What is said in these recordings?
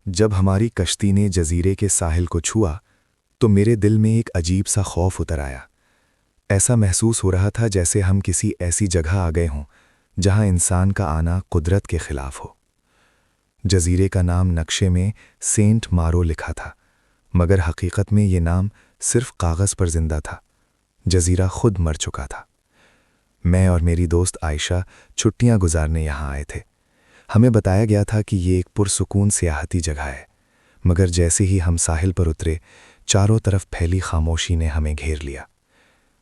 जब हमारी कश्ती ने जजीरे के साहिल को छुआ तो मेरे दिल में एक अजीब सा खौफ उतर आया। ऐसा महसूस हो रहा था जैसे हम किसी ऐसी जगह आ गए हों जहां इंसान का आना कुदरत के खिलाफ हो। जजीरे का नाम नक्शे में सेंट मारो लिखा था, मगर हकीकत में ये नाम सिर्फ कागज़ पर जिंदा था। जजीरा खुद मर चुका था। मैं और मेरी दोस्त आयशा छुट्टियां गुजारने यहाँ आए थे। हमें बताया गया था कि ये एक पुरसुकून सियाहती जगह है, मगर जैसे ही हम साहिल पर उतरे चारों तरफ फैली खामोशी ने हमें घेर लिया।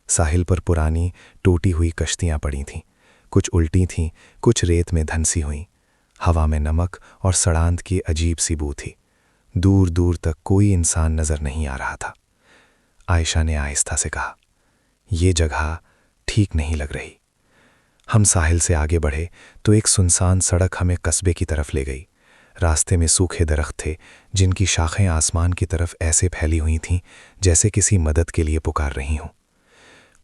साहिल पर पुरानी टूटी हुई कश्तियां पड़ी थीं, कुछ उल्टी थीं, कुछ रेत में धंसी हुईं। हवा में नमक और सड़ांत की अजीब सी बू थी। दूर दूर तक कोई इंसान नजर नहीं आ रहा था। आयशा ने आहिस्ता से कहा, ये जगह ठीक नहीं लग रही। हम साहिल से आगे बढ़े तो एक सुनसान सड़क हमें कस्बे की तरफ ले गई। रास्ते में सूखे दरख्त थे जिनकी शाखें आसमान की तरफ ऐसे फैली हुई थीं जैसे किसी मदद के लिए पुकार रही हों।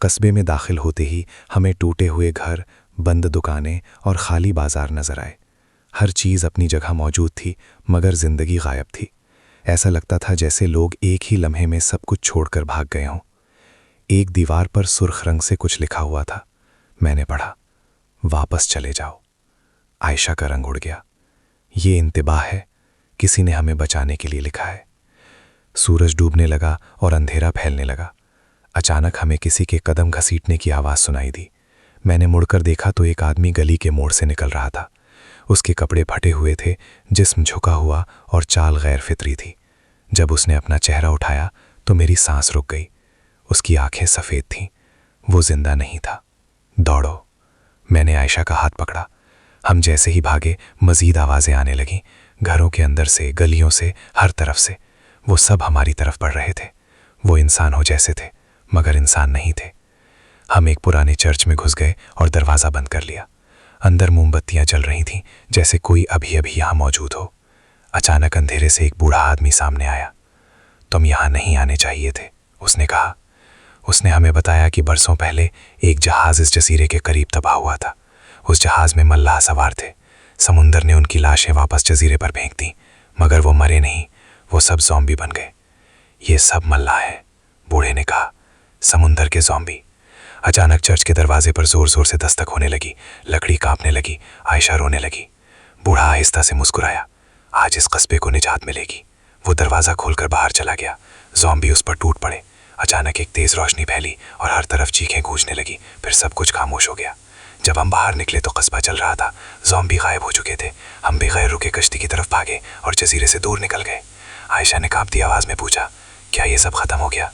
कस्बे में दाखिल होते ही हमें टूटे हुए घर, बंद दुकानें और खाली बाजार नजर आए। हर चीज़ अपनी जगह मौजूद थी, मगर जिंदगी गायब थी। ऐसा लगता था जैसे लोग एक ही लम्हे में सब कुछ छोड़कर भाग गए हों। एक दीवार पर सुर्ख रंग से कुछ लिखा हुआ था। मैंने पढ़ा, वापस चले जाओ। आयशा का रंग उड़ गया। ये इंतबाह है, किसी ने हमें बचाने के लिए लिखा है। सूरज डूबने लगा और अंधेरा फैलने लगा। अचानक हमें किसी के कदम घसीटने की आवाज़ सुनाई दी। मैंने मुड़कर देखा तो एक आदमी गली के मोड़ से निकल रहा था। उसके कपड़े फटे हुए थे, जिस्म झुका हुआ और चाल गैर फितरी थी। जब उसने अपना चेहरा उठाया तो मेरी सांस रुक गई। उसकी आंखें सफ़ेद थीं, वो जिंदा नहीं था। दौड़ो, मैंने आयशा का हाथ पकड़ा। हम जैसे ही भागे मज़ीद आवाज़ें आने लगीं, घरों के अंदर से, गलियों से, हर तरफ से। वो सब हमारी तरफ बढ़ रहे थे। वो इंसान हो जैसे थे, मगर इंसान नहीं थे। हम एक पुराने चर्च में घुस गए और दरवाज़ा बंद कर लिया। अंदर मोमबत्तियां जल रही थीं जैसे कोई अभी अभी यहाँ मौजूद हो। अचानक अंधेरे से एक बूढ़ा आदमी सामने आया। तुम यहाँ नहीं आने चाहिए थे, उसने कहा। उसने हमें बताया कि बरसों पहले एक जहाज़ इस जजीरे के करीब तबाह हुआ था। उस जहाज़ में मल्लाह सवार थे। समुंदर ने उनकी लाशें वापस जजीरे पर फेंक दी, मगर वो मरे नहीं, वो सब ज़ॉम्बी बन गए। ये सब मल्लाह है, बूढ़े ने कहा, समुंदर के ज़ॉम्बी। अचानक चर्च के दरवाजे पर जोर जोर से दस्तक होने लगी। लकड़ी कांपने लगी। आयशा रोने लगी। बूढ़ा आहिस्ता से मुस्कुराया। आज इस कस्बे को निजात मिलेगी। वो दरवाज़ा खोलकर बाहर चला गया। ज़ॉम्बी उस पर टूट पड़े। अचानक एक तेज़ रोशनी फैली और हर तरफ चीखें गूंजने लगी। फिर सब कुछ खामोश हो गया। जब हम बाहर निकले तो कस्बा चल रहा था। ज़ॉम्बी गायब हो चुके थे। हम बगैर रुके कश्ती की तरफ भागे और जजीरे से दूर निकल गए। आयशा ने कांपती आवाज़ में पूछा, क्या ये सब खत्म हो गया?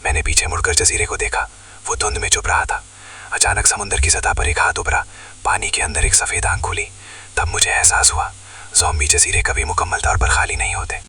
मैंने पीछे मुड़कर जजीरे को देखा। वो धुंध में चुप रहा था। अचानक समुंदर की सतह पर एक हाथ उभरा। पानी के अंदर एक सफ़ेद आंख खुली। तब मुझे एहसास हुआ, ज़ॉम्बी जजीरे कभी मुकम्मल तौर पर खाली नहीं होते।